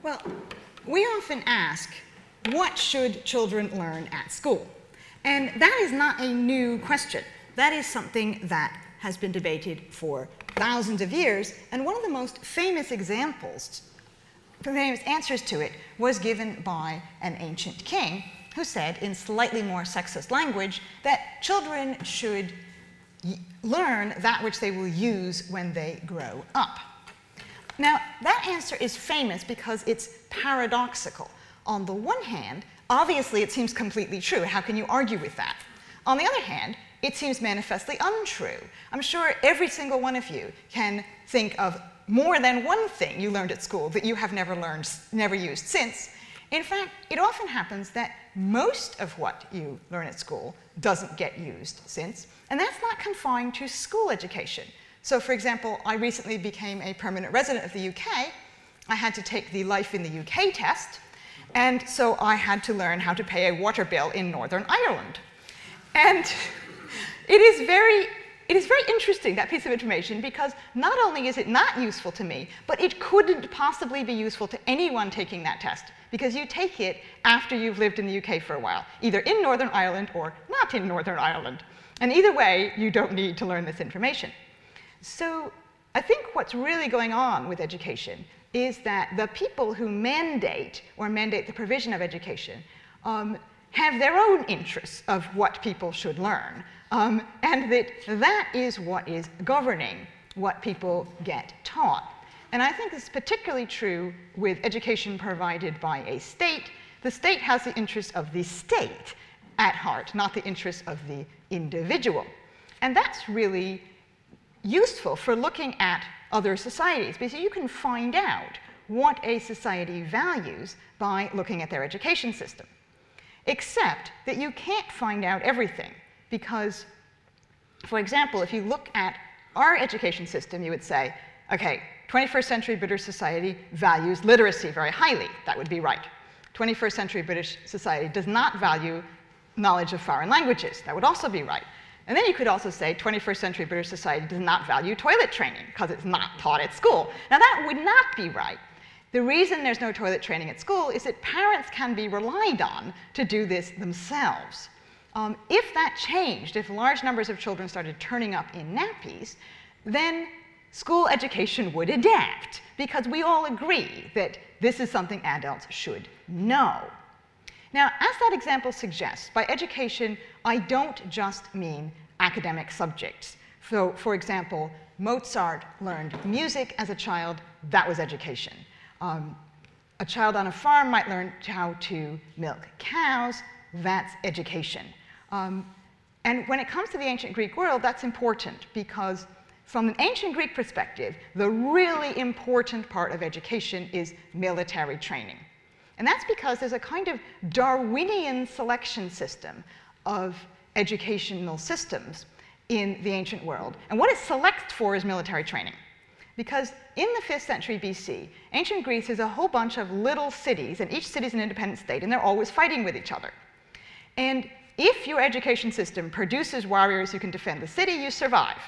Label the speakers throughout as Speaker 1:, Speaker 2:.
Speaker 1: Well, we often ask, what should children learn at school? And that is not a new question. That is something that has been debated for thousands of years, and one of the most famous examples, famous answers to it, was given by an ancient king who said, in slightly more sexist language, that children should learn that which they will use when they grow up. Now, that answer is famous because it's paradoxical. On the one hand, obviously it seems completely true. How can you argue with that? On the other hand, it seems manifestly untrue. I'm sure every single one of you can think of more than one thing you learned at school that you have never used since. In fact, it often happens that most of what you learn at school doesn't get used since, and that's not confined to school education. So, for example, I recently became a permanent resident of the UK. I had to take the Life in the UK test, and so I had to learn how to pay a water bill in Northern Ireland. And it is very interesting, that piece of information, because not only is it not useful to me, but it couldn't possibly be useful to anyone taking that test, because you take it after you've lived in the UK for a while, either in Northern Ireland or not in Northern Ireland. And either way, you don't need to learn this information. So I think what's really going on with education is that the people who mandate the provision of education have their own interests of what people should learn, and that is what is governing what people get taught. And I think this is particularly true with education provided by a state. The state has the interests of the state at heart, not the interests of the individual. And that's really useful for looking at other societies, because you can find out what a society values by looking at their education system. Except that you can't find out everything, because, for example, if you look at our education system, you would say, okay, 21st century British society values literacy very highly. That would be right. 21st century British society does not value knowledge of foreign languages. That would also be right. And then you could also say 21st century British society does not value toilet training because it's not taught at school. Now that would not be right. The reason there's no toilet training at school is that parents can be relied on to do this themselves. If that changed, if large numbers of children started turning up in nappies, then school education would adapt, because we all agree that this is something adults should know. Now, as that example suggests, by education, I don't just mean academic subjects. So, for example, Mozart learned music as a child. That was education. A child on a farm might learn how to milk cows. That's education. And when it comes to the ancient Greek world, that's important, because from an ancient Greek perspective, the really important part of education is military training. And that's because there's a kind of Darwinian selection system of educational systems in the ancient world. And what it selects for is military training. Because in the 5th century BC, ancient Greece is a whole bunch of little cities, and each city is an independent state, and they're always fighting with each other. And if your education system produces warriors who can defend the city, you survive.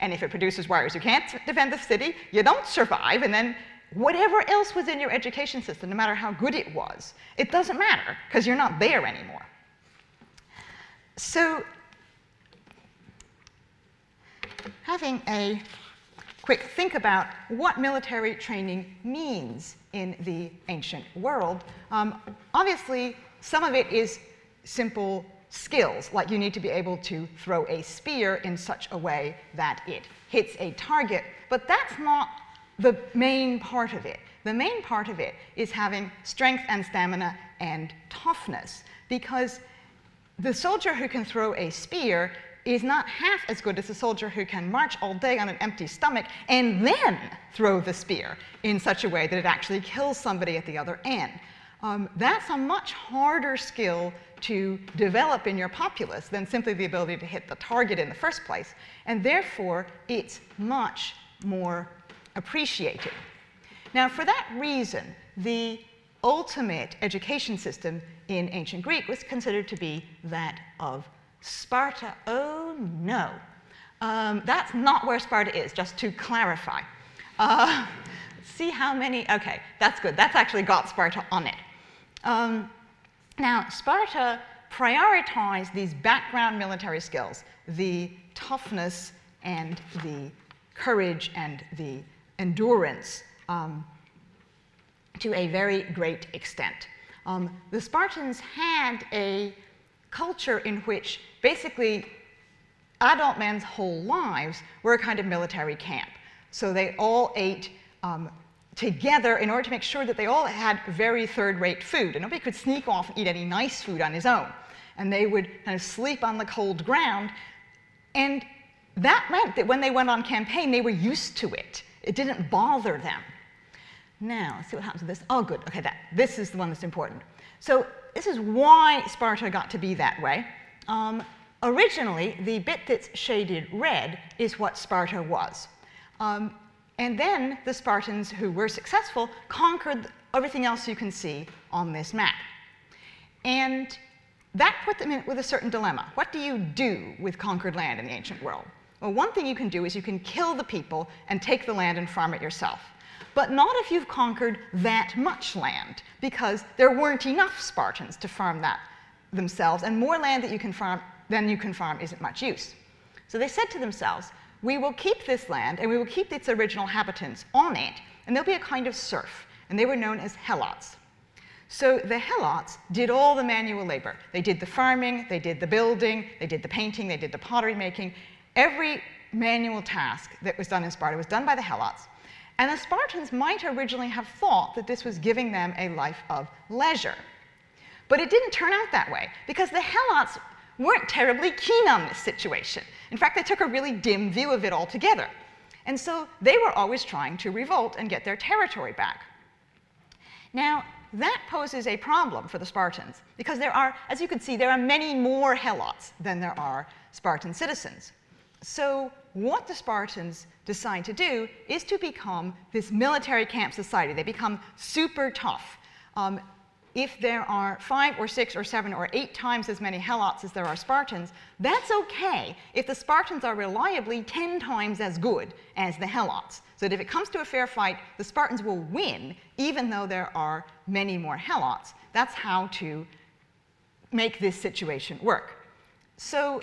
Speaker 1: And if it produces warriors who can't defend the city, you don't survive, and then whatever else was in your education system, no matter how good it was, it doesn't matter, because you're not there anymore. So, having a quick think about what military training means in the ancient world, obviously, some of it is simple skills, like you need to be able to throw a spear in such a way that it hits a target, but that's not the main part of it. The main part of it is having strength and stamina and toughness, because the soldier who can throw a spear is not half as good as the soldier who can march all day on an empty stomach and then throw the spear in such a way that it actually kills somebody at the other end. That's a much harder skill to develop in your populace than simply the ability to hit the target in the first place, and therefore it's much more appreciated. Now, for that reason, the ultimate education system in ancient Greek was considered to be that of Sparta. Oh no, that's not where Sparta is, just to clarify. see how many, okay, that's good. That's actually got Sparta on it. Now, Sparta prioritized these background military skills, the toughness and the courage and the endurance, to a very great extent. The Spartans had a culture in which basically adult men's whole lives were a kind of military camp. So they all ate together in order to make sure that they all had very third-rate food. And nobody could sneak off and eat any nice food on his own. And they would kind of sleep on the cold ground. And that meant that when they went on campaign, they were used to it. It didn't bother them. Now, let's see what happens with this. Oh, good. OK, this is the one that's important. So this is why Sparta got to be that way. Originally, the bit that's shaded red is what Sparta was. And then the Spartans who were successful conquered everything else you can see on this map. And that put them in with a certain dilemma. What do you do with conquered land in the ancient world? Well, one thing you can do is you can kill the people and take the land and farm it yourself. But not if you've conquered that much land, because there weren't enough Spartans to farm that themselves, and more land that you can farm than you can farm isn't much use. So they said to themselves, we will keep this land, and we will keep its original inhabitants on it, and there'll be a kind of serf, and they were known as helots. So the helots did all the manual labor. They did the farming, they did the building, they did the painting, they did the pottery making. Every manual task that was done in Sparta was done by the helots. And the Spartans might originally have thought that this was giving them a life of leisure. But it didn't turn out that way, because the helots weren't terribly keen on this situation. In fact, they took a really dim view of it altogether. And so they were always trying to revolt and get their territory back. Now, that poses a problem for the Spartans, because there are, as you can see, there are many more helots than there are Spartan citizens. So what the Spartans decide to do is to become this military camp society. They become super tough. If there are 5 or 6 or 7 or 8 times as many helots as there are Spartans, that's okay if the Spartans are reliably 10 times as good as the helots. So that if it comes to a fair fight, the Spartans will win, even though there are many more helots. That's how to make this situation work. So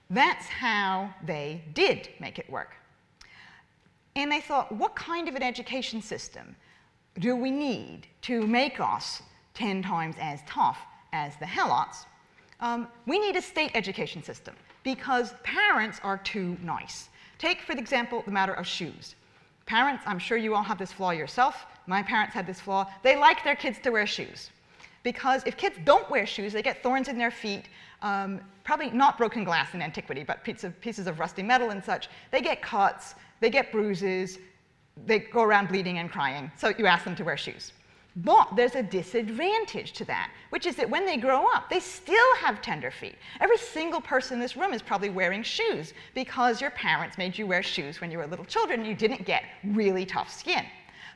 Speaker 1: that's how they did make it work. And they thought, what kind of an education system do we need to make us 10 times as tough as the helots? We need a state education system, because parents are too nice. Take, for example, the matter of shoes. Parents, I'm sure you all have this flaw yourself. My parents had this flaw. They like their kids to wear shoes, because if kids don't wear shoes, they get thorns in their feet, probably not broken glass in antiquity, but pieces of rusty metal and such. They get cuts, they get bruises, they go around bleeding and crying, so you ask them to wear shoes. But there's a disadvantage to that, which is that when they grow up, they still have tender feet. Every single person in this room is probably wearing shoes because your parents made you wear shoes when you were little children and you didn't get really tough skin.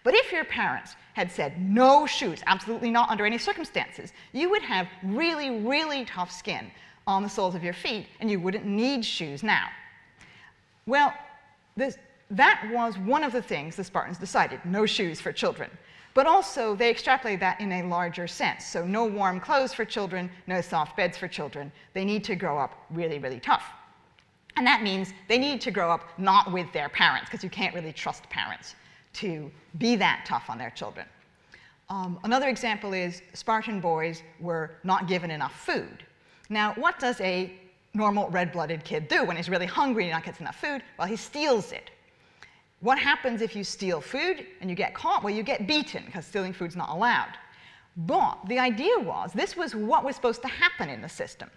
Speaker 1: But if your parents had said no shoes, absolutely not under any circumstances, you would have really, really tough skin on the soles of your feet, and you wouldn't need shoes now. Well, that was one of the things the Spartans decided, no shoes for children. But also, they extrapolated that in a larger sense. So no warm clothes for children, no soft beds for children. They need to grow up really, really tough. And that means they need to grow up not with their parents, because you can't really trust parents to be that tough on their children. Another example is Spartan boys were not given enough food. Now, what does a normal red-blooded kid do when he's really hungry and not gets enough food? Well, he steals it. What happens if you steal food and you get caught? Well, you get beaten, because stealing food's not allowed. But the idea was, this was what was supposed to happen in the system,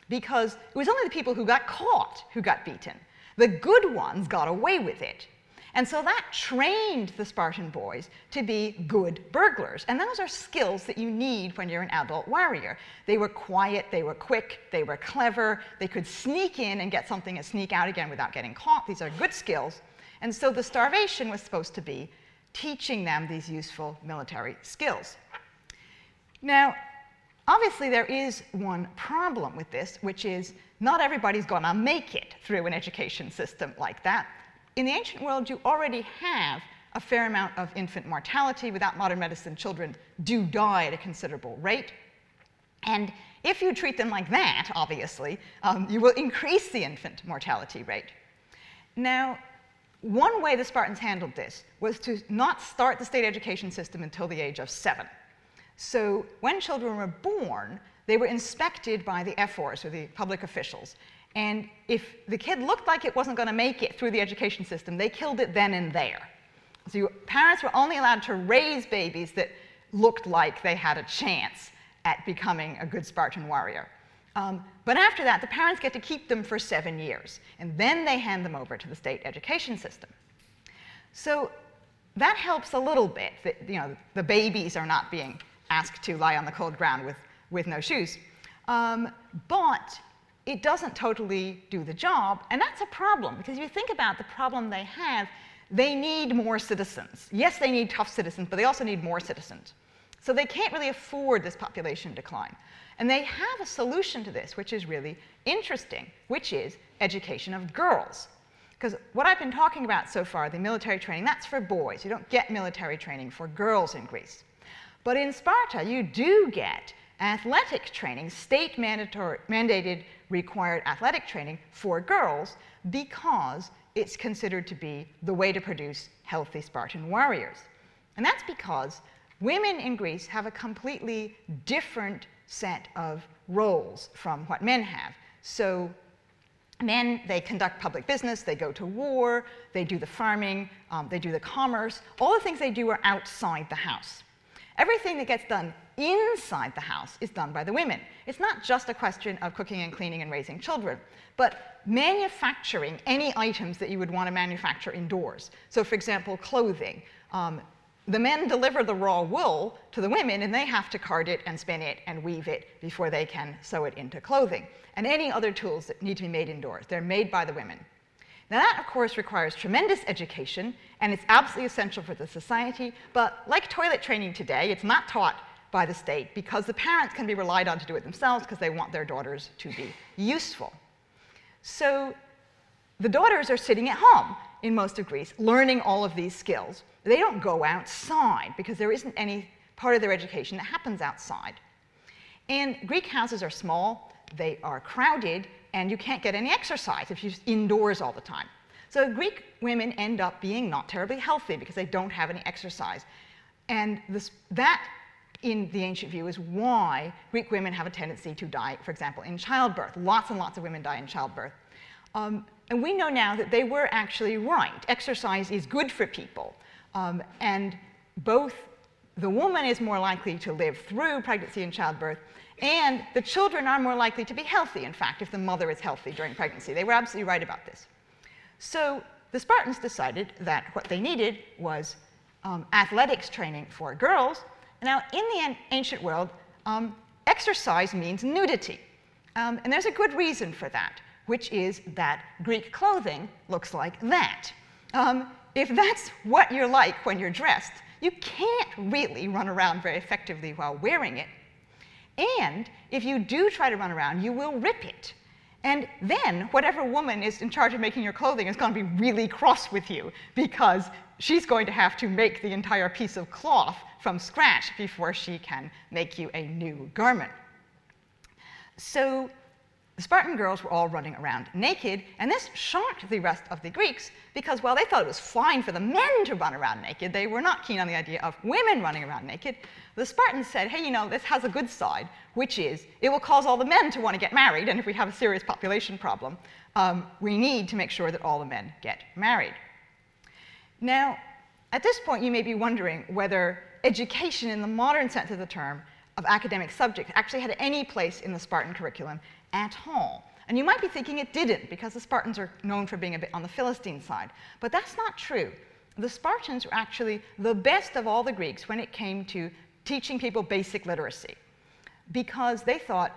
Speaker 1: because it was only the people who got caught who got beaten. The good ones got away with it. And so that trained the Spartan boys to be good burglars. And those are skills that you need when you're an adult warrior. They were quiet, they were quick, they were clever, they could sneak in and get something and sneak out again without getting caught. These are good skills. And so the starvation was supposed to be teaching them these useful military skills. Now, obviously there is one problem with this, which is not everybody's going to make it through an education system like that. In the ancient world, you already have a fair amount of infant mortality. Without modern medicine, children do die at a considerable rate. And if you treat them like that, obviously, you will increase the infant mortality rate. Now, one way the Spartans handled this was to not start the state education system until the age of 7. So when children were born, they were inspected by the oars, or the public officials. And if the kid looked like it wasn't going to make it through the education system, they killed it then and there. So parents were only allowed to raise babies that looked like they had a chance at becoming a good Spartan warrior. But after that, the parents get to keep them for 7 years, and then they hand them over to the state education system. So that helps a little bit, that the babies are not being asked to lie on the cold ground with no shoes. But it doesn't totally do the job, and that's a problem, because if you think about the problem they have, they need more citizens. Yes, they need tough citizens, but they also need more citizens. So they can't really afford this population decline. And they have a solution to this, which is really interesting, which is education of girls. Because what I've been talking about so far, the military training, that's for boys. You don't get military training for girls in Greece. But in Sparta, you do get athletic training, state mandated required athletic training for girls, because it's considered to be the way to produce healthy Spartan warriors. And that's because women in Greece have a completely different set of roles from what men have. So men, they conduct public business, they go to war, they do the farming, they do the commerce. All the things they do are outside the house. Everything that gets done inside the house is done by the women. It's not just a question of cooking and cleaning and raising children, but manufacturing any items that you would want to manufacture indoors. So for example, clothing. The men deliver the raw wool to the women, and they have to card it and spin it and weave it before they can sew it into clothing. And any other tools that need to be made indoors, they're made by the women. Now that, of course, requires tremendous education, and it's absolutely essential for the society, but like toilet training today, it's not taught by the state because the parents can be relied on to do it themselves because they want their daughters to be useful. So the daughters are sitting at home in most of Greece, learning all of these skills. They don't go outside because there isn't any part of their education that happens outside. And Greek houses are small, they are crowded, and you can't get any exercise if you're indoors all the time. So Greek women end up being not terribly healthy because they don't have any exercise. And that, in the ancient view, is why Greek women have a tendency to die, for example, in childbirth. Lots and lots of women die in childbirth. And we know now that they were actually right. Exercise is good for people. And both the woman is more likely to live through pregnancy and childbirth, and the children are more likely to be healthy, in fact, if the mother is healthy during pregnancy. They were absolutely right about this. So the Spartans decided that what they needed was athletics training for girls. Now, in the ancient world, exercise means nudity. And there's a good reason for that, which is that Greek clothing looks like that. If that's what you're like when you're dressed, you can't really run around very effectively while wearing it. And if you do try to run around, you will rip it. And then whatever woman is in charge of making your clothing is going to be really cross with you because she's going to have to make the entire piece of cloth from scratch before she can make you a new garment. So the Spartan girls were all running around naked, and this shocked the rest of the Greeks because, well, they thought it was fine for the men to run around naked. They were not keen on the idea of women running around naked. The Spartans said, hey, this has a good side, which is it will cause all the men to want to get married, and if we have a serious population problem, we need to make sure that all the men get married. Now, at this point, you may be wondering whether education in the modern sense of the term of academic subjects actually had any place in the Spartan curriculum at all. And you might be thinking it didn't, because the Spartans are known for being a bit on the Philistine side. But that's not true. The Spartans were actually the best of all the Greeks when it came to teaching people basic literacy, because they thought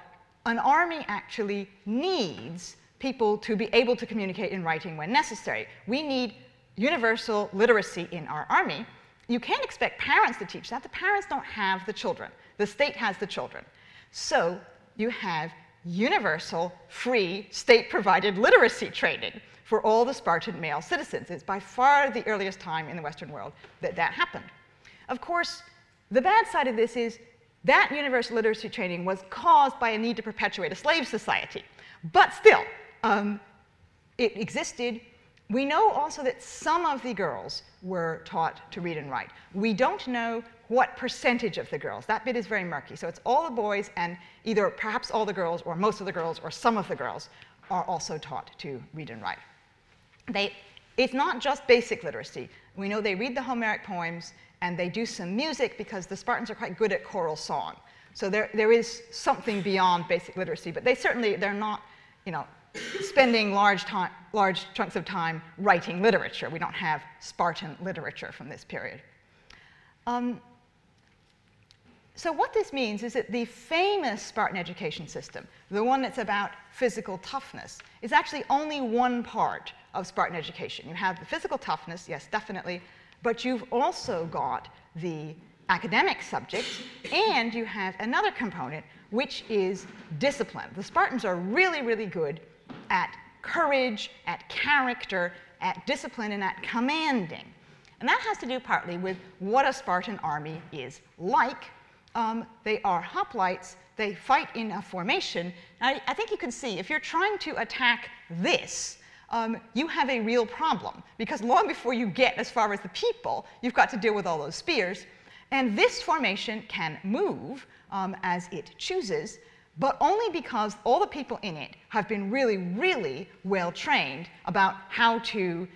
Speaker 1: an army actually needs people to be able to communicate in writing when necessary. We need universal literacy in our army. You can't expect parents to teach that. The parents don't have the children. The state has the children. So you have universal, free, state-provided literacy training for all the Spartan male citizens. It's by far the earliest time in the Western world that that happened. Of course, the bad side of this is that universal literacy training was caused by a need to perpetuate a slave society. But still, it existed. We know also that some of the girls were taught to read and write. We don't know what percentage of the girls. That bit is very murky. So it's all the boys, and either perhaps all the girls, or most of the girls, or some of the girls are also taught to read and write. It's not just basic literacy. We know they read the Homeric poems, and they do some music because the Spartans are quite good at choral song. So there is something beyond basic literacy, but they're not, spending large chunks of time writing literature. We don't have Spartan literature from this period. So what this means is that the famous Spartan education system, the one that's about physical toughness, is actually only one part of Spartan education. You have the physical toughness, yes, definitely, but you've also got the academic subjects, and you have another component, which is discipline. The Spartans are really, really good at courage, at character, at discipline, and at commanding. And that has to do partly with what a Spartan army is like. They are hoplites. They fight in a formation. Now, I think you can see, if you're trying to attack this, you have a real problem, because long before you get as far as the people, you've got to deal with all those spears. And this formation can move as it chooses, but only because all the people in it have been really, really well trained about how to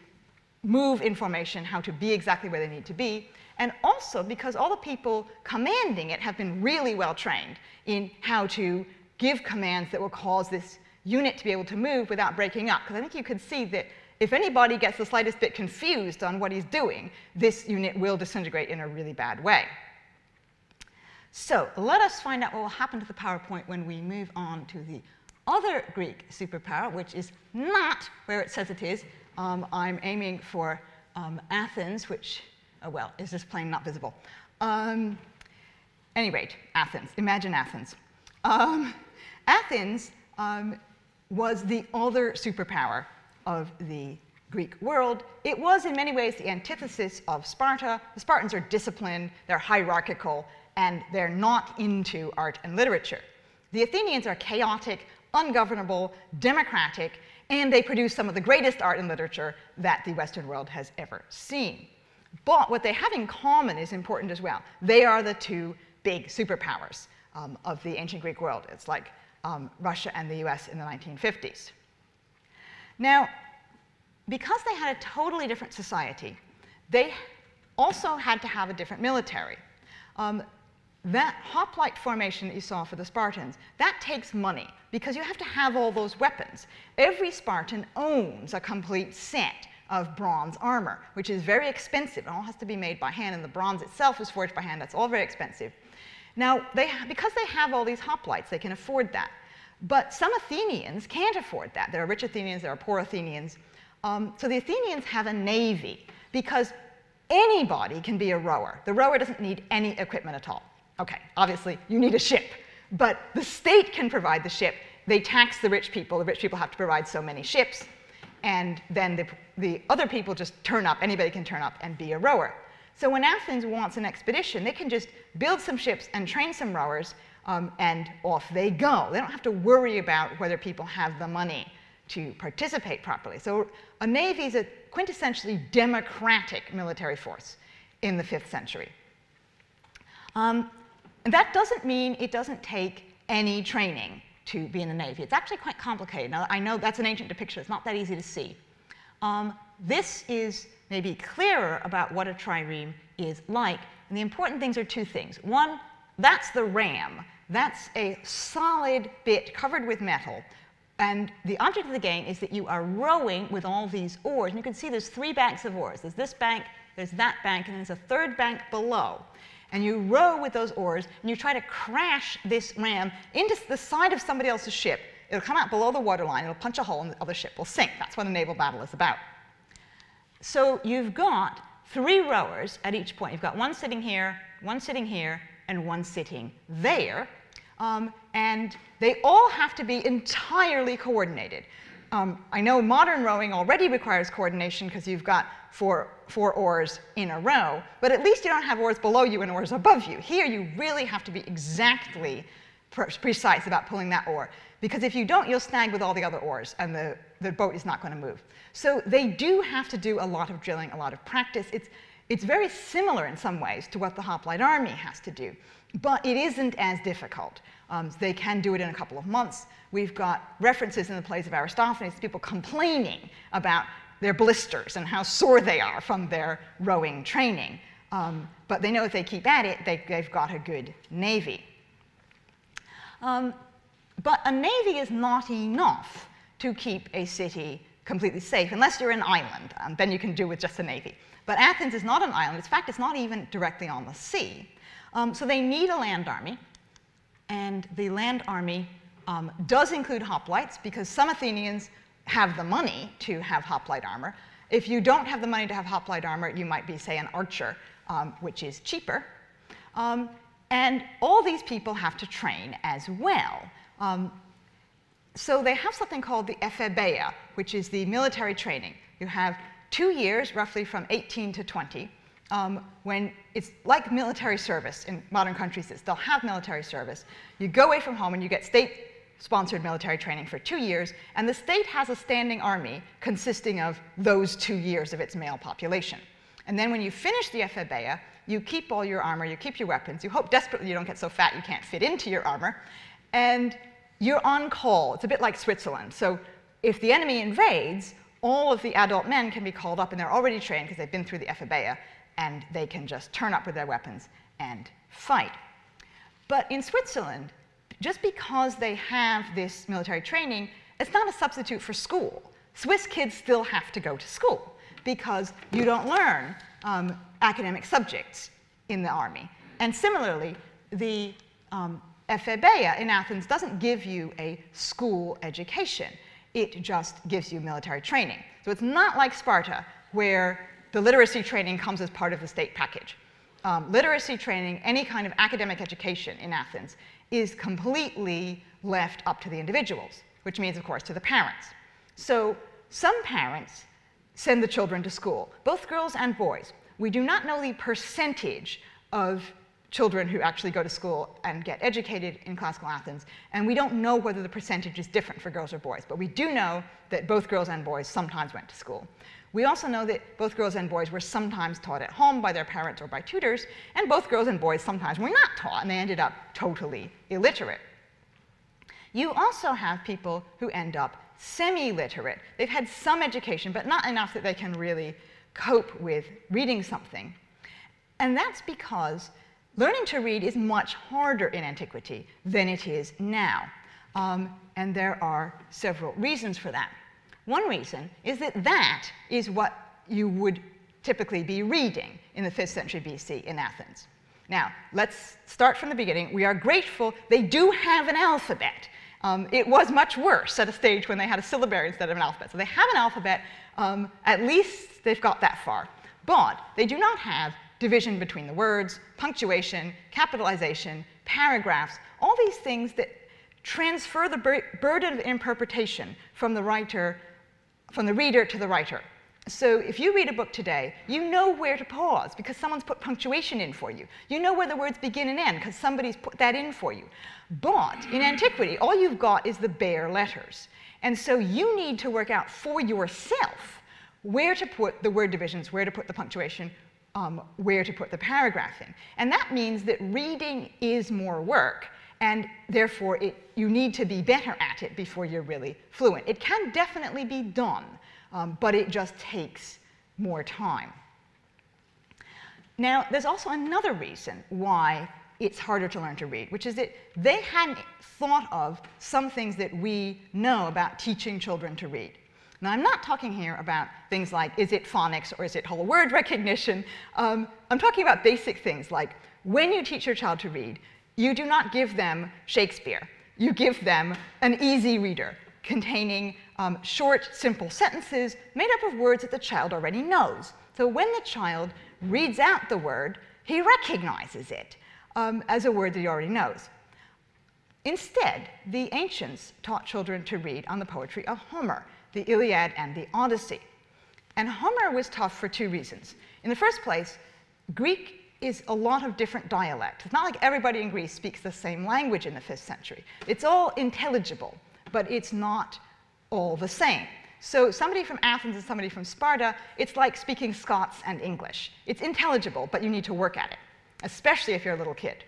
Speaker 1: move in formation, how to be exactly where they need to be, and also because all the people commanding it have been really well trained in how to give commands that will cause this unit to be able to move without breaking up. Because I think you can see that if anybody gets the slightest bit confused on what he's doing, this unit will disintegrate in a really bad way. So let us find out what will happen to the PowerPoint when we move on to the other Greek superpower, which is not where it says it is. I'm aiming for Athens, which, well, is this plane not visible? Any rate, Athens. Imagine Athens. Athens was the other superpower of the Greek world. It was in many ways the antithesis of Sparta. The Spartans are disciplined, they're hierarchical, and they're not into art and literature. The Athenians are chaotic, ungovernable, democratic, and they produce some of the greatest art and literature that the Western world has ever seen. But what they have in common is important as well. They are the two big superpowers of the ancient Greek world. It's like Russia and the US in the 1950s. Now, because they had a totally different society, they also had to have a different military. That hoplite formation that you saw for the Spartans, that takes money, because you have to have all those weapons. Every Spartan owns a complete set of bronze armor, which is very expensive. It all has to be made by hand, and the bronze itself is forged by hand. That's all very expensive. Now, because they have all these hoplites, they can afford that. But some Athenians can't afford that. There are rich Athenians, there are poor Athenians. So the Athenians have a navy, because anybody can be a rower. The rower doesn't need any equipment at all. Okay, obviously, you need a ship. But the state can provide the ship. They tax the rich people. The rich people have to provide so many ships. And then the other people just turn up. Anybody can turn up and be a rower. So when Athens wants an expedition, they can just build some ships and train some rowers, and off they go. They don't have to worry about whether people have the money to participate properly. So a navy is a quintessentially democratic military force in the 5th century. And that doesn't mean it doesn't take any training to be in the Navy. It's actually quite complicated. Now, I know that's an ancient depiction. It's not that easy to see. This is maybe clearer about what a trireme is like. And the important things are two things. One, that's the ram. That's a solid bit covered with metal. And the object of the game is that you are rowing with all these oars. And you can see there's 3 banks of oars. There's this bank, there's that bank, and there's a 3rd bank below. And you row with those oars, and you try to crash this ram into the side of somebody else's ship. It'll come out below the waterline, it'll punch a hole, and the other ship will sink. That's what a naval battle is about. So you've got 3 rowers at each point. You've got one sitting here, and one sitting there. and they all have to be entirely coordinated. I know modern rowing already requires coordination because you've got four oars in a row, but at least you don't have oars below you and oars above you. Here you really have to be exactly precise about pulling that oar, because if you don't, you'll snag with all the other oars and the boat is not going to move. So they do have to do a lot of drilling, a lot of practice. It's very similar in some ways to what the hoplite army has to do, but it isn't as difficult. They can do it in a couple of months. We've got references in the plays of Aristophanes to people complaining about their blisters and how sore they are from their rowing training. But they know if they keep at it, they've got a good navy. But a navy is not enough to keep a city completely safe, unless you're an island. Then you can do with just a navy. But Athens is not an island. In fact, it's not even directly on the sea. So they need a land army. And the land army does include hoplites, because some Athenians have the money to have hoplite armor. If you don't have the money to have hoplite armor, you might be, say, an archer, which is cheaper. And all these people have to train as well. So they have something called the ephebeia, which is the military training. You have 2 years, roughly from 18 to 20, when it's like military service in modern countries that still have military service. You go away from home and you get state-sponsored military training for 2 years, and the state has a standing army consisting of those 2 years of its male population. And then when you finish the ephebeia, you keep all your armor, you keep your weapons, you hope desperately you don't get so fat you can't fit into your armor, and you're on call. It's a bit like Switzerland. So if the enemy invades, all of the adult men can be called up, and they're already trained because they've been through the ephebeia, and they can just turn up with their weapons and fight. But in Switzerland, just because they have this military training, it's not a substitute for school. Swiss kids still have to go to school because you don't learn academic subjects in the army. And similarly, the ephebeia in Athens doesn't give you a school education. It just gives you military training. So it's not like Sparta, where the literacy training comes as part of the state package. Literacy training, any kind of academic education in Athens, is completely left up to the individuals, which means, of course, to the parents. So some parents send the children to school, both girls and boys. We do not know the percentage of children who actually go to school and get educated in classical Athens, and we don't know whether the percentage is different for girls or boys, but we do know that both girls and boys sometimes went to school. We also know that both girls and boys were sometimes taught at home by their parents or by tutors, and both girls and boys sometimes were not taught, and they ended up totally illiterate. You also have people who end up semi-literate. They've had some education, but not enough that they can really cope with reading something. And that's because learning to read is much harder in antiquity than it is now. And there are several reasons for that. One reason is that that is what you would typically be reading in the 5th century BC in Athens. Now, let's start from the beginning. We are grateful they do have an alphabet. It was much worse at a stage when they had a syllabary instead of an alphabet. So they have an alphabet. At least they've got that far. But they do not have division between the words, punctuation, capitalization, paragraphs, all these things that transfer the burden of interpretation from the reader to the writer. So if you read a book today, you know where to pause because someone's put punctuation in for you. You know where the words begin and end because somebody's put that in for you. But in antiquity, all you've got is the bare letters. And so you need to work out for yourself where to put the word divisions, where to put the punctuation, where to put the paragraph in. And that means that reading is more work, and therefore you need to be better at it before you're really fluent. It can definitely be done, but it just takes more time. Now, there's also another reason why it's harder to learn to read, which is that they hadn't thought of some things that we know about teaching children to read. Now, I'm not talking here about things like, is it phonics or is it whole word recognition? I'm talking about basic things like, when you teach your child to read, you do not give them Shakespeare. You give them an easy reader containing short, simple sentences made up of words that the child already knows. So when the child reads out the word, he recognizes it as a word that he already knows. Instead, the ancients taught children to read on the poetry of Homer, the Iliad and the Odyssey. And Homer was tough for two reasons. In the first place, Greek is a lot of different dialects. It's not like everybody in Greece speaks the same language in the 5th century. It's all intelligible, but it's not all the same. So somebody from Athens and somebody from Sparta, it's like speaking Scots and English. It's intelligible, but you need to work at it, especially if you're a little kid.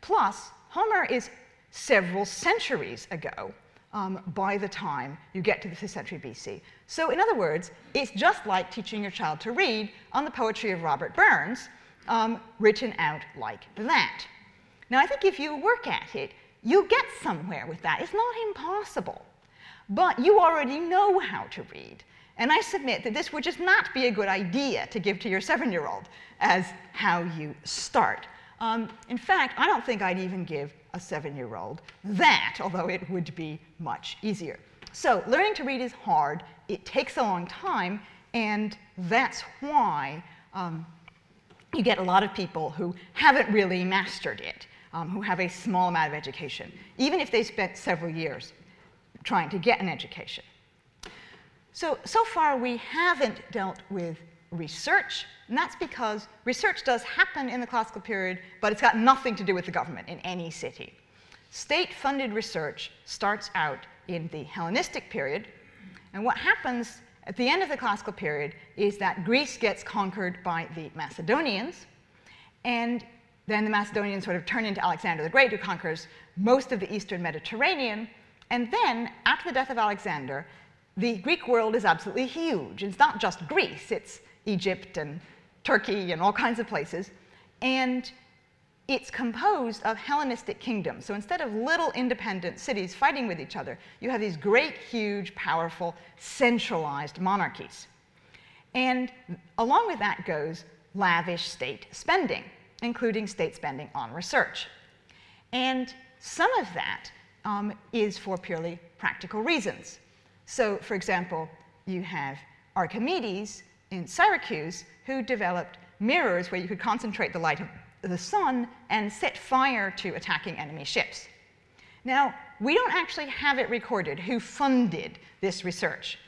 Speaker 1: Plus, Homer is several centuries ago by the time you get to the 5th century BC. So in other words, it's just like teaching your child to read on the poetry of Robert Burns, written out like that. Now, I think if you work at it, you'll get somewhere with that. It's not impossible. But you already know how to read. And I submit that this would just not be a good idea to give to your 7-year-old as how you start. In fact, I don't think I'd even give a 7-year-old that, although it would be much easier. So learning to read is hard. It takes a long time, and that's why you get a lot of people who haven't really mastered it, who have a small amount of education, even if they spent several years trying to get an education. So far we haven't dealt with research, and that's because research does happen in the classical period, but it's got nothing to do with the government in any city. State-funded research starts out in the Hellenistic period, and what happens at the end of the classical period is that Greece gets conquered by the Macedonians, and then the Macedonians sort of turn into Alexander the Great, who conquers most of the eastern Mediterranean. And then, after the death of Alexander, the Greek world is absolutely huge. It's not just Greece, it's Egypt and Turkey and all kinds of places. And it's composed of Hellenistic kingdoms. So instead of little independent cities fighting with each other, you have these great, huge, powerful, centralized monarchies. And along with that goes lavish state spending, including state spending on research. And some of that is for purely practical reasons. So, for example, you have Archimedes in Syracuse, who developed mirrors where you could concentrate the light of the sun and set fire to attacking enemy ships. Now, we don't actually have it recorded who funded this research,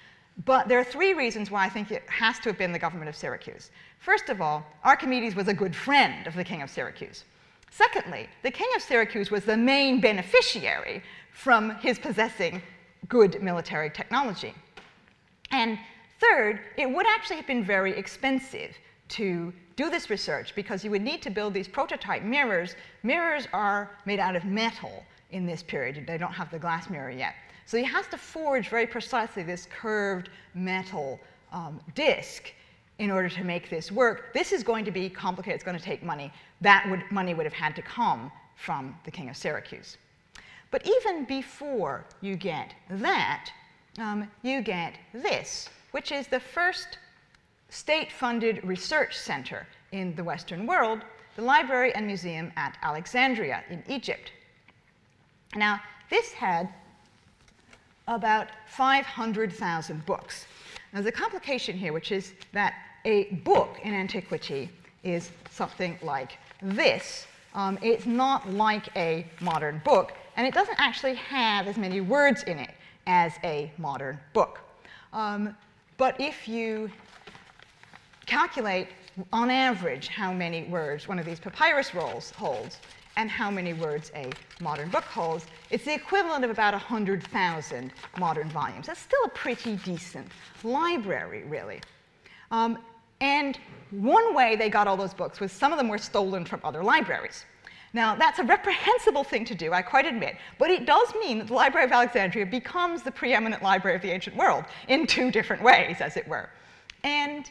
Speaker 1: but there are 3 reasons why I think it has to have been the government of Syracuse. First of all, Archimedes was a good friend of the king of Syracuse. Secondly, the king of Syracuse was the main beneficiary from his possessing good military technology. And third, it would actually have been very expensive to do this research because you would need to build these prototype mirrors. Mirrors are made out of metal in this period. They don't have the glass mirror yet. So he has to forge very precisely this curved metal disc in order to make this work. This is going to be complicated. It's going to take money. Money would have had to come from the king of Syracuse. But even before you get that, you get this, which is the first state-funded research center in the Western world, the Library and Museum at Alexandria in Egypt. Now, this had about 500,000 books. Now, there's a complication here, which is that a book in antiquity is something like this. It's not like a modern book, and it doesn't actually have as many words in it as a modern book. But if you calculate, on average, how many words one of these papyrus rolls holds and how many words a modern book holds, it's the equivalent of about 100,000 modern volumes. That's still a pretty decent library, really. And one way they got all those books was some of them were stolen from other libraries. Now, that's a reprehensible thing to do, I quite admit, but it does mean that the Library of Alexandria becomes the preeminent library of the ancient world in 2 different ways, as it were. And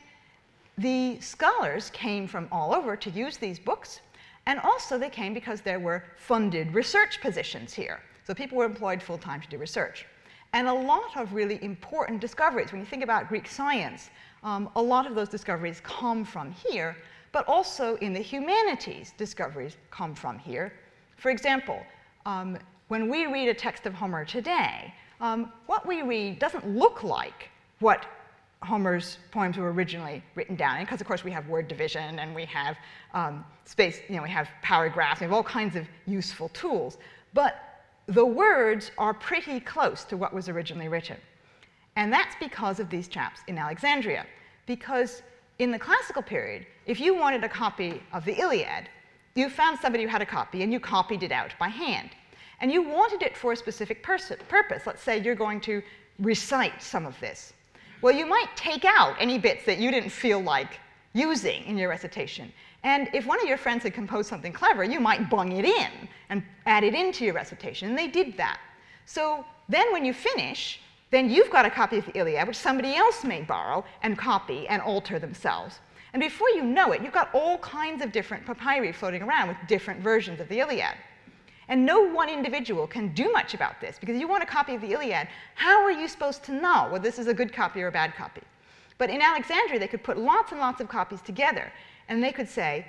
Speaker 1: the scholars came from all over to use these books, and also they came because there were funded research positions here. So people were employed full-time to do research. And a lot of really important discoveries, when you think about Greek science, a lot of those discoveries come from here, but also in the humanities, discoveries come from here. For example, when we read a text of Homer today, what we read doesn't look like what Homer's poems were originally written down in, because of course we have word division and we have we have power graphs, we have all kinds of useful tools. But the words are pretty close to what was originally written. And that's because of these chaps in Alexandria. Because in the classical period, if you wanted a copy of the Iliad, you found somebody who had a copy and you copied it out by hand. And you wanted it for a specific purpose. Let's say you're going to recite some of this. Well, you might take out any bits that you didn't feel like using in your recitation. And if one of your friends had composed something clever, you might bung it in and add it into your recitation. And they did that. So then when you finish, then you've got a copy of the Iliad, which somebody else may borrow and copy and alter themselves. And before you know it, you've got all kinds of different papyri floating around with different versions of the Iliad. And no one individual can do much about this, because you want a copy of the Iliad, how are you supposed to know whether this is a good copy or a bad copy? But in Alexandria, they could put lots and lots of copies together, and they could say,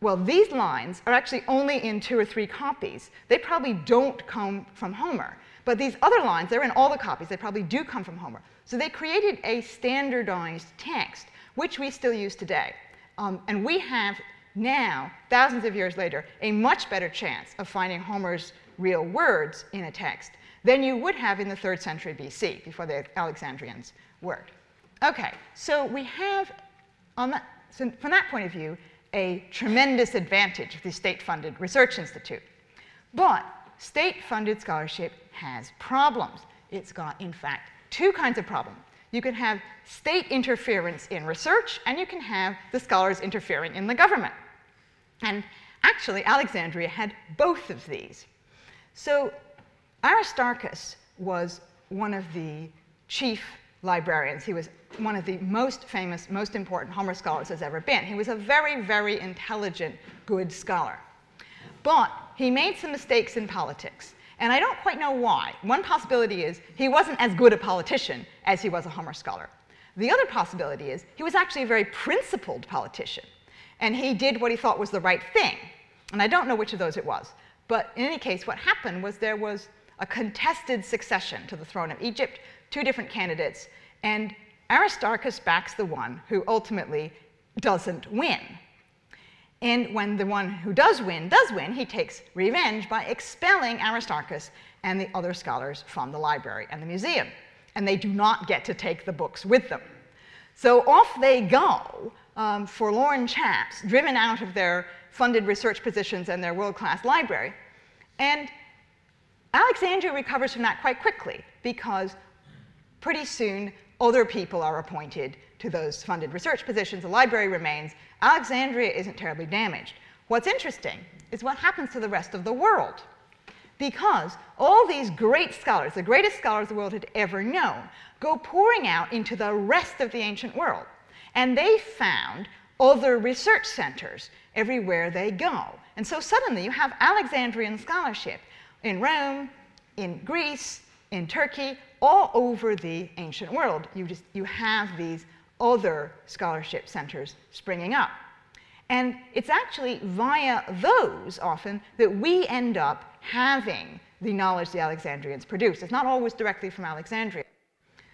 Speaker 1: well, these lines are actually only in 2 or 3 copies. They probably don't come from Homer. But these other lines, they're in all the copies. They probably do come from Homer. So they created a standardized text, which we still use today. And we have now, thousands of years later, a much better chance of finding Homer's real words in a text than you would have in the 3rd century BC, before the Alexandrians worked. OK, so we have, so from that point of view, a tremendous advantage of the state-funded research institute. But state-funded scholarship has problems. It's got, in fact, 2 kinds of problems. You can have state interference in research, and you can have the scholars interfering in the government. And actually, Alexandria had both of these. So Aristarchus was one of the chief librarians. He was one of the most famous, most important Homer scholars there's ever been. He was a very, very intelligent, good scholar. But he made some mistakes in politics. And I don't quite know why. One possibility is he wasn't as good a politician as he was a Homer scholar. The other possibility is he was actually a very principled politician. And he did what he thought was the right thing. And I don't know which of those it was. But in any case, what happened was there was a contested succession to the throne of Egypt, 2 different candidates. And Aristarchus backs the one who ultimately doesn't win. And when the one who does win, he takes revenge by expelling Aristarchus and the other scholars from the library and the museum. And they do not get to take the books with them. So off they go, forlorn chaps, driven out of their funded research positions and their world-class library. And Alexandria recovers from that quite quickly, because pretty soon other people are appointed to those funded research positions. The library remains. Alexandria isn't terribly damaged. What's interesting is what happens to the rest of the world. Because all these great scholars, the greatest scholars the world had ever known, go pouring out into the rest of the ancient world. And they found other research centers everywhere they go. And so suddenly you have Alexandrian scholarship in Rome, in Greece, in Turkey, all over the ancient world. You have these other scholarship centers springing up. And it's actually via those, often, that we end up having the knowledge the Alexandrians produced. It's not always directly from Alexandria.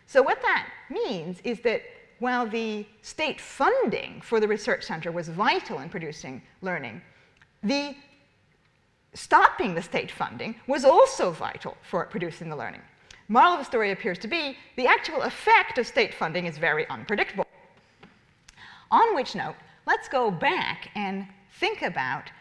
Speaker 1: So what that means is that while the state funding for the research center was vital in producing learning, stopping the state funding was also vital for producing the learning. Moral of the story appears to be the actual effect of state funding is very unpredictable. On which note, let's go back and think about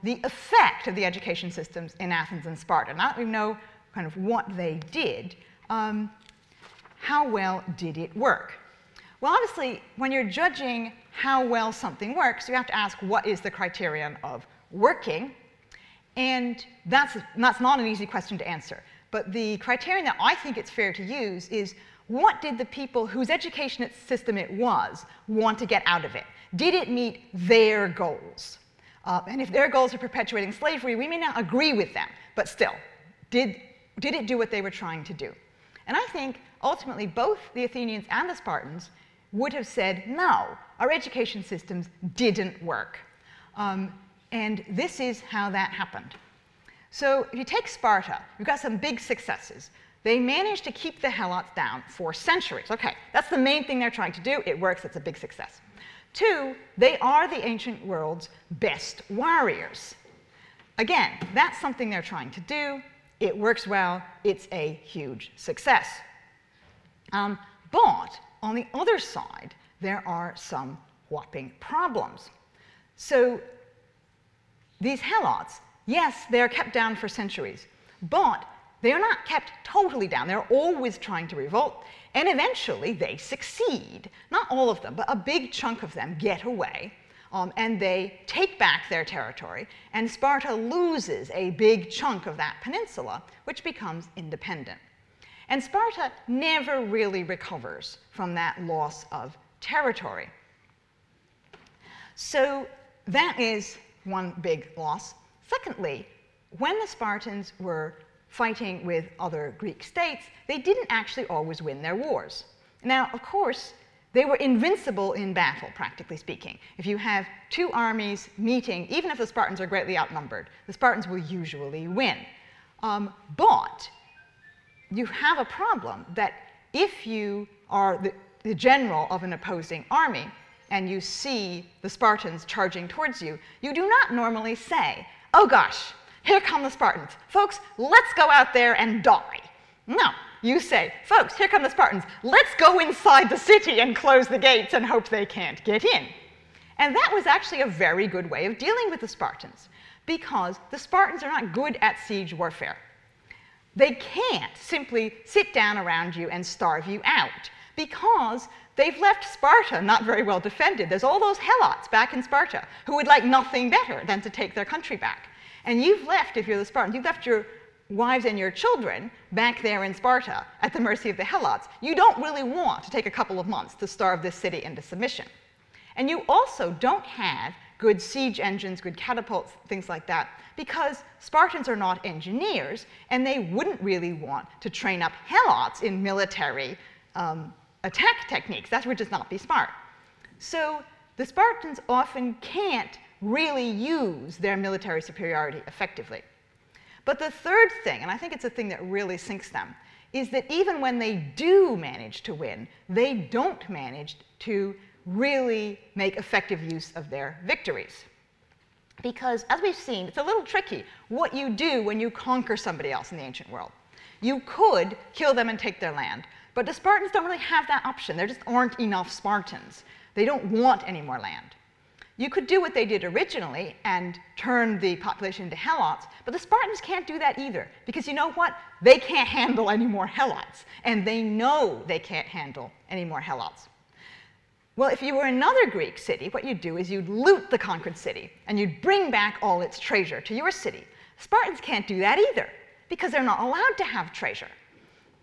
Speaker 1: the effect of the education systems in Athens and Sparta. Now that we know kind of what they did, how well did it work? Well, obviously, when you're judging how well something works, you have to ask what is the criterion of working. And that's not an easy question to answer. But the criterion that I think it's fair to use is, what did the people whose education system it was want to get out of it? Did it meet their goals? And if their goals are perpetuating slavery, we may not agree with them. But still, did it do what they were trying to do? And I think, ultimately, both the Athenians and the Spartans would have said, no, our education systems didn't work. And this is how that happened. So if you take Sparta, you've got some big successes. They managed to keep the Helots down for centuries. OK, that's the main thing they're trying to do. It works. It's a big success. 2, they are the ancient world's best warriors. Again, that's something they're trying to do. It works well. It's a huge success. But on the other side, there are some whopping problems. So these helots, yes, they're kept down for centuries, but they're not kept totally down. They're always trying to revolt, and eventually they succeed. Not all of them, but a big chunk of them get away, and they take back their territory, and Sparta loses a big chunk of that peninsula, which becomes independent. And Sparta never really recovers from that loss of territory. So that is one big loss. Secondly, when the Spartans were fighting with other Greek states, they didn't actually always win their wars. Now, of course, they were invincible in battle, practically speaking. If you have two armies meeting, even if the Spartans are greatly outnumbered, the Spartans will usually win. But you have a problem that if you are the general of an opposing army and you see the Spartans charging towards you, you do not normally say, "Oh gosh, here come the Spartans. Folks, let's go out there and die." No, you say, "Folks, here come the Spartans. Let's go inside the city and close the gates and hope they can't get in." And that was actually a very good way of dealing with the Spartans, because the Spartans are not good at siege warfare. They can't simply sit down around you and starve you out, because they've left Sparta not very well defended. There's all those helots back in Sparta who would like nothing better than to take their country back. And you've left, if you're the Spartans, you've left your wives and your children back there in Sparta at the mercy of the helots. You don't really want to take a couple of months to starve this city into submission. And you also don't have good siege engines, good catapults, things like that, because Spartans are not engineers, and they wouldn't really want to train up helots in military attack techniques. That would just not be smart. So the Spartans often can't really use their military superiority effectively. But the third thing, and I think it's a thing that really sinks them, is that even when they do manage to win, they don't manage to really make effective use of their victories. Because, as we've seen, it's a little tricky what you do when you conquer somebody else in the ancient world. You could kill them and take their land, but the Spartans don't really have that option. There just aren't enough Spartans. They don't want any more land. You could do what they did originally and turn the population into helots, but the Spartans can't do that either, because you know what? They can't handle any more helots, and they know they can't handle any more helots. Well, if you were another Greek city, what you'd do is you'd loot the conquered city, and you'd bring back all its treasure to your city. Spartans can't do that either, because they're not allowed to have treasure.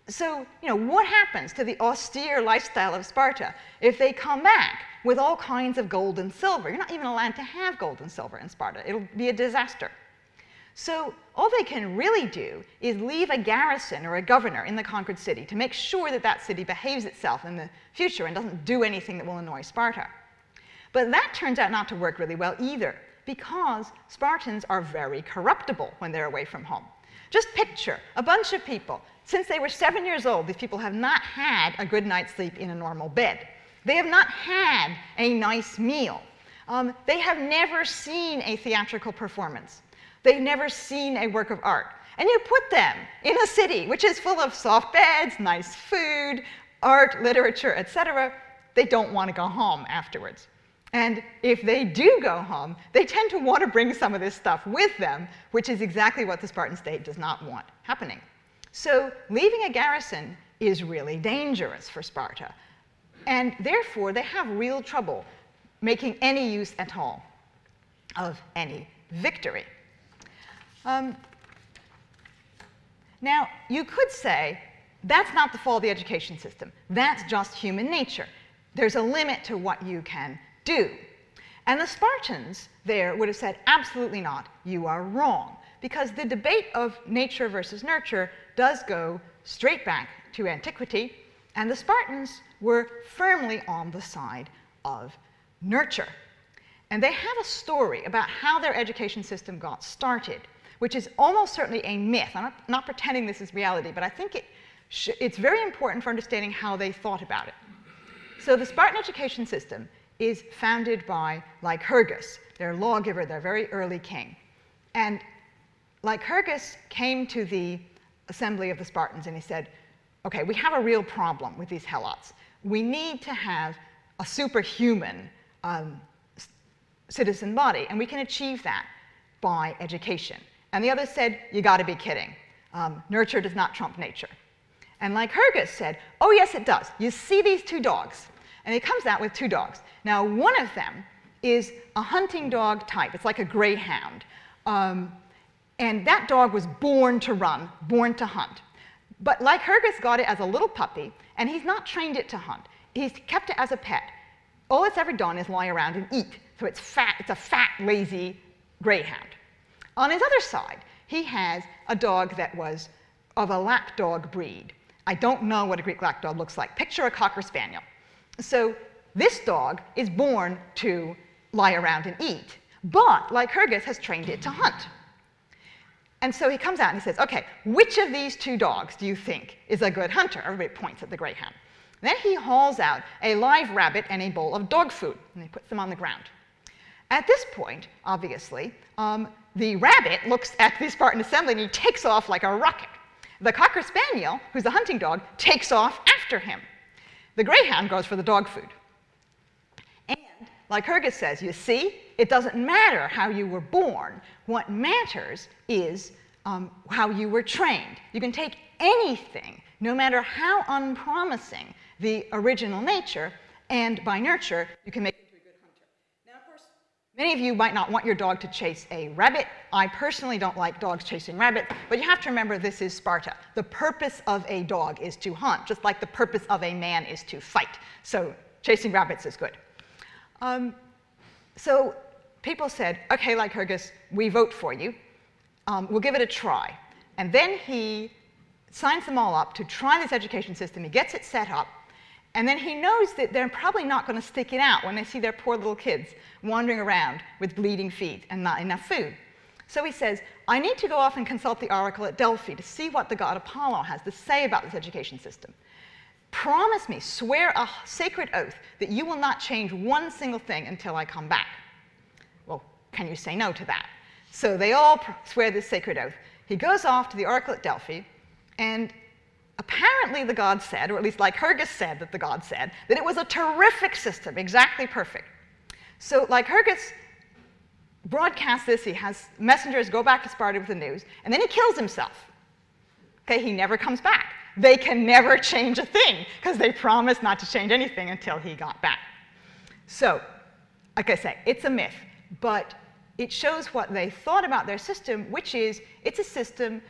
Speaker 1: So, what happens to the austere lifestyle of Sparta if they come back with all kinds of gold and silver? You're not even allowed to have gold and silver in Sparta. It'll be a disaster. So all they can really do is leave a garrison or a governor in the conquered city to make sure that that city behaves itself in the future and doesn't do anything that will annoy Sparta. But that turns out not to work really well either, because Spartans are very corruptible when they're away from home. Just picture a bunch of people. Since they were 7 years old, these people have not had a good night's sleep in a normal bed. They have not had a nice meal. They have never seen a theatrical performance. They've never seen a work of art. And you put them in a city which is full of soft beds, nice food, art, literature, etc. They don't want to go home afterwards. And if they do go home, they tend to want to bring some of this stuff with them, which is exactly what the Spartan state does not want happening. So leaving a garrison is really dangerous for Sparta. And therefore, they have real trouble making any use at all of any victory. Now, you could say, that's not the fault of the education system. That's just human nature. There's a limit to what you can do. And the Spartans there would have said, absolutely not, you are wrong. Because the debate of nature versus nurture does go straight back to antiquity, and the Spartans were firmly on the side of nurture. And they have a story about how their education system got started, which is almost certainly a myth. I'm not pretending this is reality, but I think it's very important for understanding how they thought about it. So the Spartan education system is founded by Lycurgus, their lawgiver, their very early king. And Lycurgus came to the assembly of the Spartans and he said, okay, we have a real problem with these helots. We need to have a superhuman citizen body, and we can achieve that by education. And the others said, you got to be kidding. Nurture does not trump nature. And Lycurgus said, oh yes it does. You see these two dogs? And he comes out with two dogs. Now one of them is a hunting dog type. It's like a greyhound. And that dog was born to run, born to hunt. But Lycurgus got it as a little puppy, and he's not trained it to hunt. He's kept it as a pet. All it's ever done is lie around and eat. So it's fat. It's a fat, lazy greyhound. On his other side, he has a dog that was of a lapdog breed. I don't know what a Greek lapdog looks like. Picture a Cocker Spaniel. So this dog is born to lie around and eat, but Lycurgus has trained it to hunt. And so he comes out and he says, okay, which of these two dogs do you think is a good hunter? Everybody points at the greyhound. Then he hauls out a live rabbit and a bowl of dog food, and he puts them on the ground. At this point, obviously, the rabbit looks at the Spartan assembly and he takes off like a rocket. The Cocker Spaniel, who's a hunting dog, takes off after him. The greyhound goes for the dog food. And Lycurgus says, you see, it doesn't matter how you were born. What matters is how you were trained. You can take anything, no matter how unpromising the original nature, and by nurture, you can make it into a good hunter. Now, of course, many of you might not want your dog to chase a rabbit. I personally don't like dogs chasing rabbits, but you have to remember this is Sparta. The purpose of a dog is to hunt, just like the purpose of a man is to fight. So chasing rabbits is good. So people said, okay, Lycurgus, we vote for you. We'll give it a try. And then he signs them all up to try this education system. He gets it set up. And then he knows that they're probably not going to stick it out when they see their poor little kids wandering around with bleeding feet and not enough food. So he says, I need to go off and consult the oracle at Delphi to see what the god Apollo has to say about this education system. Promise me, swear a sacred oath that you will not change one single thing until I come back. Well, can you say no to that? So they all swear this sacred oath. He goes off to the oracle at Delphi, and apparently the god said, or at least Lycurgus said that the god said, that it was a terrific system, exactly perfect. So Lycurgus broadcasts this. He has messengers go back to Sparta with the news, and then he kills himself. Okay, he never comes back. They can never change a thing, because they promised not to change anything until he got back. So, like I say, it's a myth, but it shows what they thought about their system, which is it's a system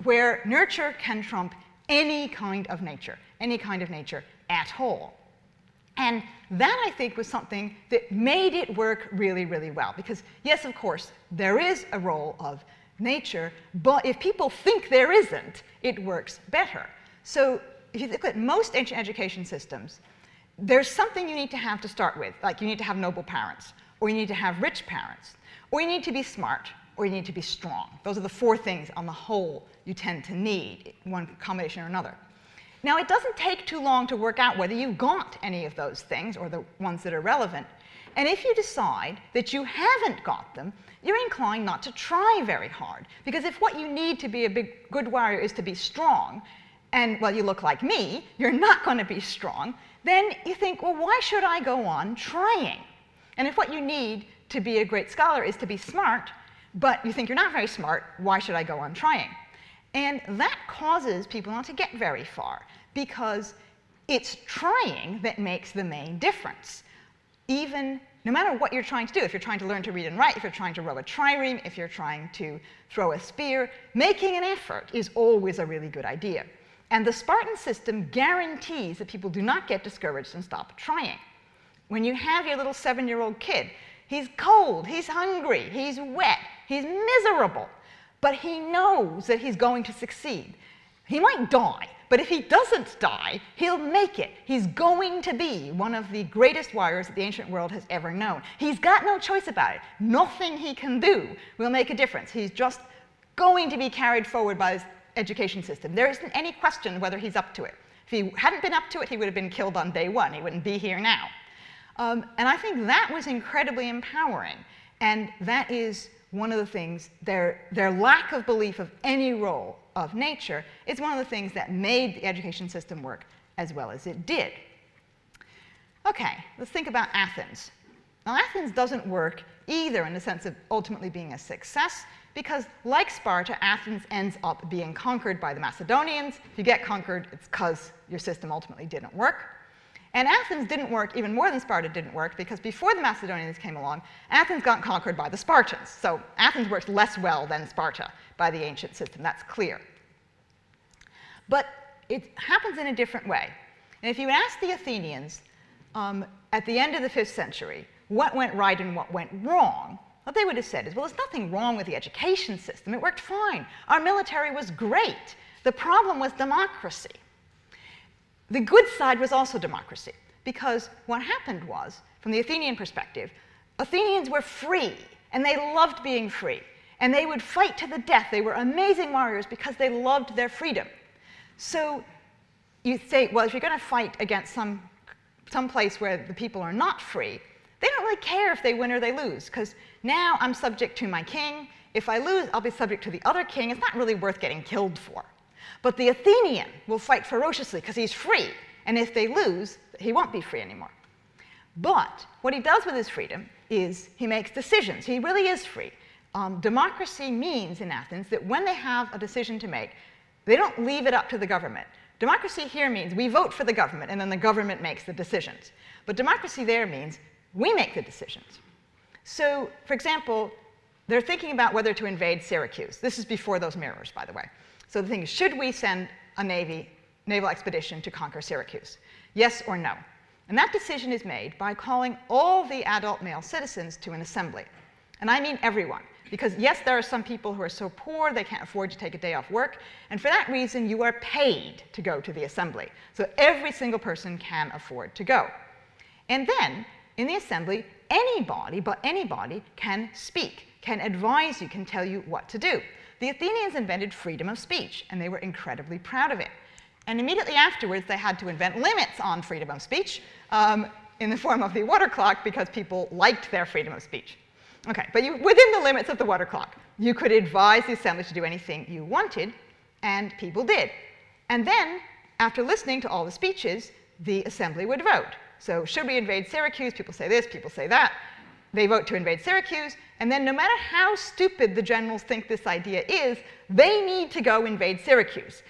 Speaker 1: where nurture can trump any kind of nature at all. And that, I think, was something that made it work really, really well. Because, yes, of course, there is a role of nature, but if people think there isn't, it works better. So if you look at most ancient education systems, there's something you need to have to start with. Like you need to have noble parents, or you need to have rich parents, or you need to be smart, or you need to be strong. Those are the four things on the whole you tend to need, one combination or another. Now, it doesn't take too long to work out whether you've got any of those things, or the ones that are relevant. And if you decide that you haven't got them, you're inclined not to try very hard. Because if what you need to be a good warrior is to be strong, and, well, you look like me, you're not going to be strong, then you think, well, why should I go on trying? And if what you need to be a great scholar is to be smart, but you think you're not very smart, why should I go on trying? And that causes people not to get very far, because it's trying that makes the main difference. Even no matter what you're trying to do, if you're trying to learn to read and write, if you're trying to row a trireme, if you're trying to throw a spear, making an effort is always a really good idea. And the Spartan system guarantees that people do not get discouraged and stop trying. When you have your little 7-year-old kid, he's cold, he's hungry, he's wet, he's miserable, but he knows that he's going to succeed. He might die, but if he doesn't die, he'll make it. He's going to be one of the greatest warriors that the ancient world has ever known. He's got no choice about it. Nothing he can do will make a difference. He's just going to be carried forward by his education system. There isn't any question whether he's up to it. If he hadn't been up to it, he would have been killed on day one. He wouldn't be here now. And I think that was incredibly empowering. And that is one of the things, their lack of belief of any role of nature is one of the things that made the education system work as well as it did. Okay, let's think about Athens. Now, Athens doesn't work either in the sense of ultimately being a success, because like Sparta, Athens ends up being conquered by the Macedonians. If you get conquered, it's because your system ultimately didn't work. And Athens didn't work even more than Sparta didn't work, because before the Macedonians came along, Athens got conquered by the Spartans. So Athens worked less well than Sparta by the ancient system. That's clear. But it happens in a different way. And if you ask the Athenians at the end of the 5th century what went right and what went wrong, what they would have said is, well, there's nothing wrong with the education system. It worked fine. Our military was great. The problem was democracy. The good side was also democracy, because what happened was, from the Athenian perspective, Athenians were free, and they loved being free. And they would fight to the death. They were amazing warriors because they loved their freedom. So you say, well, if you're going to fight against some place where the people are not free, they don't really care if they win or they lose, because now I'm subject to my king. If I lose, I'll be subject to the other king. It's not really worth getting killed for. But the Athenian will fight ferociously because he's free. And if they lose, he won't be free anymore. But what he does with his freedom is he makes decisions. He really is free. Democracy means in Athens that when they have a decision to make, they don't leave it up to the government. Democracy here means we vote for the government, and then the government makes the decisions. But democracy there means we make the decisions. So, for example, they're thinking about whether to invade Syracuse. This is before those mirrors, by the way. So the thing is, should we send a naval expedition to conquer Syracuse? Yes or no? And that decision is made by calling all the adult male citizens to an assembly. And I mean everyone. Because yes, there are some people who are so poor they can't afford to take a day off work. And for that reason, you are paid to go to the assembly. So every single person can afford to go. And then, in the assembly, anybody, but anybody, can speak, can advise you, can tell you what to do. The Athenians invented freedom of speech, and they were incredibly proud of it. And immediately afterwards, they had to invent limits on freedom of speech in the form of the water clock, because people liked their freedom of speech. Okay, but within the limits of the water clock, you could advise the assembly to do anything you wanted, and people did. And then, after listening to all the speeches, the assembly would vote. So should we invade Syracuse? People say this, people say that. They vote to invade Syracuse, and then no matter how stupid the generals think this idea is, they need to go invade Syracuse.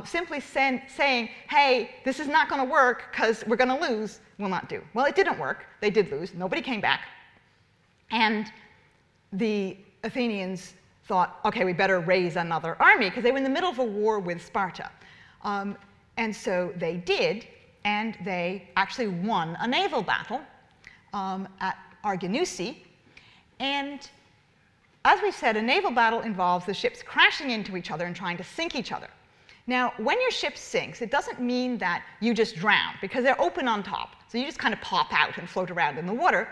Speaker 1: Simply saying, hey, this is not going to work because we're going to lose, will not do. Well, it didn't work. They did lose. Nobody came back. And the Athenians thought, okay, we better raise another army, because they were in the middle of a war with Sparta. And so they did, and they actually won a naval battle at Arginusi. And as we said, a naval battle involves the ships crashing into each other and trying to sink each other. Now, when your ship sinks, it doesn't mean that you just drown, because they're open on top. So you just kind of pop out and float around in the water.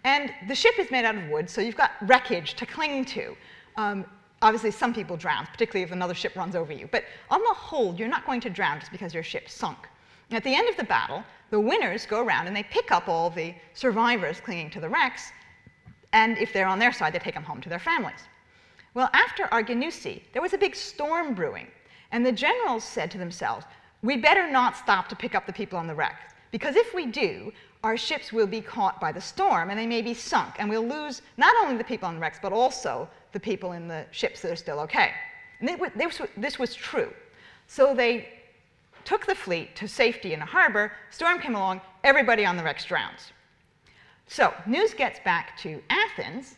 Speaker 1: And the ship is made out of wood, so you've got wreckage to cling to. Obviously, some people drown, particularly if another ship runs over you. But on the whole, you're not going to drown just because your ship sunk. And at the end of the battle, the winners go around and they pick up all the survivors clinging to the wrecks. And if they're on their side, they take them home to their families. Well, after Arginusi, there was a big storm brewing. And the generals said to themselves, we better not stop to pick up the people on the wrecks, because if we do, our ships will be caught by the storm and they may be sunk, and we'll lose not only the people on the wrecks, but also the people in the ships that are still okay. And this was true. So they took the fleet to safety in a harbor. Storm came along, everybody on the wrecks drowns. So news gets back to Athens,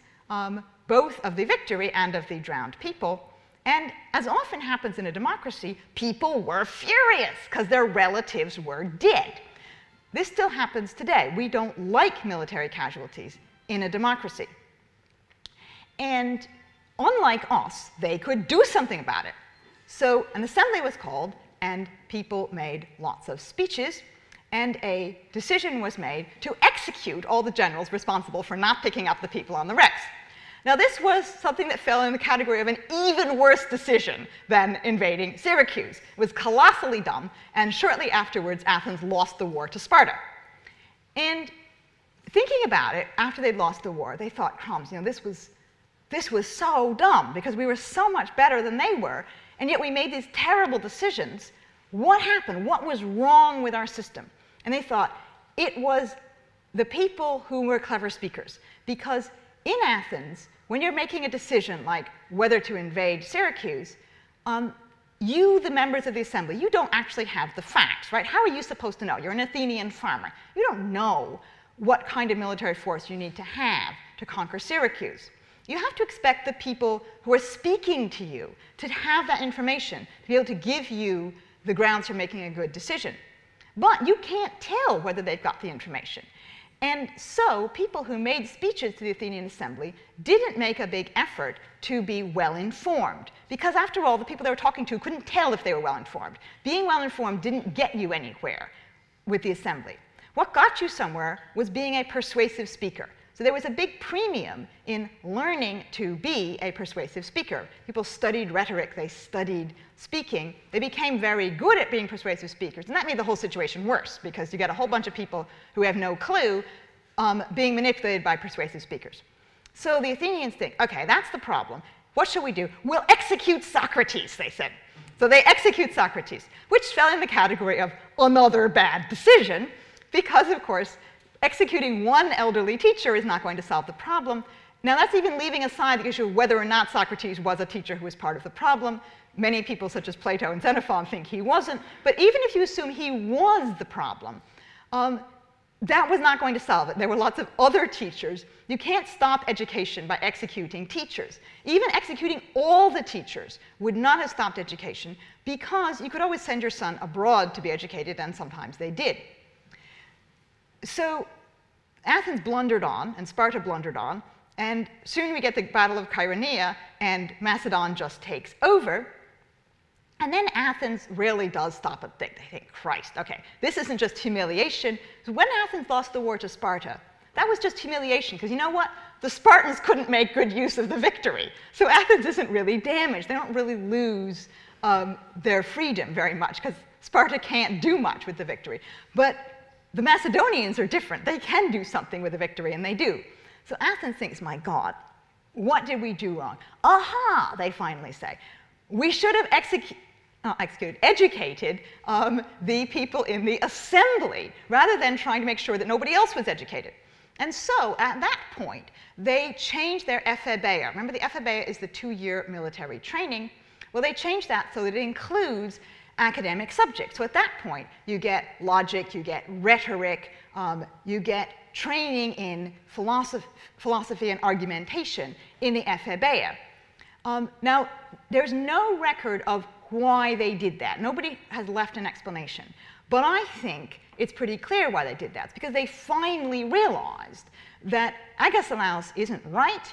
Speaker 1: both of the victory and of the drowned people. And as often happens in a democracy, people were furious because their relatives were dead. This still happens today. We don't like military casualties in a democracy. And unlike us, they could do something about it. So an assembly was called, and people made lots of speeches, and a decision was made to execute all the generals responsible for not picking up the people on the wrecks. Now, this was something that fell in the category of an even worse decision than invading Syracuse. It was colossally dumb, and shortly afterwards, Athens lost the war to Sparta. And thinking about it, after they'd lost the war, they thought, crumbs, this was this was so dumb because we were so much better than they were, and yet we made these terrible decisions. What happened? What was wrong with our system? And they thought it was the people who were clever speakers. Because in Athens, when you're making a decision like whether to invade Syracuse, you, the members of the assembly, you don't actually have the facts, right? How are you supposed to know? You're an Athenian farmer. You don't know what kind of military force you need to have to conquer Syracuse. You have to expect the people who are speaking to you to have that information, to be able to give you the grounds for making a good decision. But you can't tell whether they've got the information. And so people who made speeches to the Athenian assembly didn't make a big effort to be well-informed, because after all, the people they were talking to couldn't tell if they were well-informed. Being well-informed didn't get you anywhere with the assembly. What got you somewhere was being a persuasive speaker. So there was a big premium in learning to be a persuasive speaker. People studied rhetoric, they studied speaking. They became very good at being persuasive speakers, and that made the whole situation worse, because you get a whole bunch of people who have no clue being manipulated by persuasive speakers. So the Athenians think, okay, that's the problem. What shall we do? We'll execute Socrates, they said. So they execute Socrates, which fell in the category of another bad decision, because, of course, executing one elderly teacher is not going to solve the problem. Now, that's even leaving aside the issue of whether or not Socrates was a teacher who was part of the problem. Many people, such as Plato and Xenophon, think he wasn't. But even if you assume he was the problem, that was not going to solve it. There were lots of other teachers. You can't stop education by executing teachers. Even executing all the teachers would not have stopped education, because you could always send your son abroad to be educated, and sometimes they did. So Athens blundered on, and Sparta blundered on, and soon we get the Battle of Chaeronea, and Macedon just takes over. And then Athens really does stop and think. They think, Christ, okay, this isn't just humiliation. So when Athens lost the war to Sparta, that was just humiliation, because you know what? The Spartans couldn't make good use of the victory. So Athens isn't really damaged. They don't really lose their freedom very much, because Sparta can't do much with the victory. But the Macedonians are different. They can do something with a victory, and they do. So Athens thinks, my God, what did we do wrong? Aha, they finally say. We should have educated the people in the assembly, rather than trying to make sure that nobody else was educated. And so, at that point, they changed their ephebeia. Remember, the ephebeia is the 2-year military training. Well, they changed that so that it includes academic subjects. So at that point, you get logic, you get rhetoric, you get training in philosophy and argumentation in the ephebeia. Now, there's no record of why they did that. Nobody has left an explanation. But I think it's pretty clear why they did that. It's because they finally realized that Agesilaus isn't right.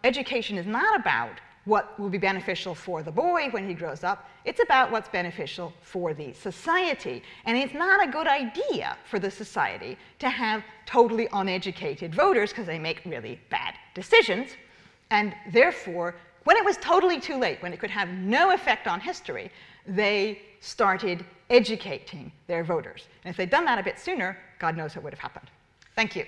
Speaker 1: Education is not about what will be beneficial for the boy when he grows up. It's about what's beneficial for the society. And it's not a good idea for the society to have totally uneducated voters, because they make really bad decisions. And therefore, when it was totally too late, when it could have no effect on history, they started educating their voters. And if they'd done that a bit sooner, God knows what would have happened. Thank you.